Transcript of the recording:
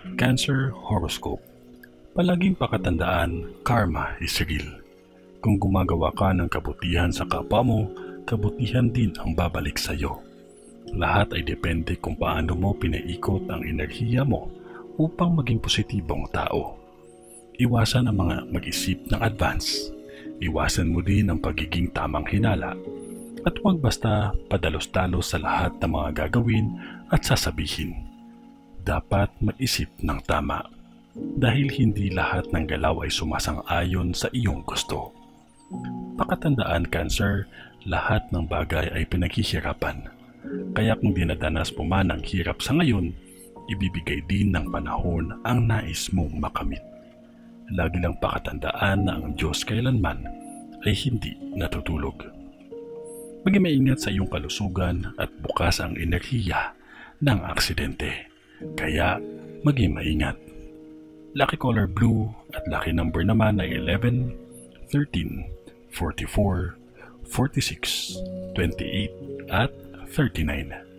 Cancer Horoscope. Palaging pakatandaan, karma is real. Kung gumagawa ka ng kabutihan sa kapwa mo, kabutihan din ang babalik sa iyo. Lahat ay depende kung paano mo pinaikot ang enerhiya mo upang maging positibong tao. Iwasan ang mga mag-isip ng advance. Iwasan mo din ang pagiging tamang hinala. At huwag basta padalos-dalos sa lahat ng mga gagawin at sasabihin. Dapat mag-isip ng tama dahil hindi lahat ng galaw ay sumasang-ayon sa iyong gusto. Pakatandaan, Cancer, lahat ng bagay ay pinaghihirapan. Kaya kung dinadanas mo man ang hirap sa ngayon, ibibigay din ng panahon ang nais mong makamit. Lagi lang pakatandaan na ang Diyos kailanman ay hindi natutulog. Maging maingat sa iyong kalusugan at bukas ang enerhiya ng aksidente. Kaya maging maingat. Lucky color blue at lucky number naman ay 11, 13, 44, 46, 28 at 39.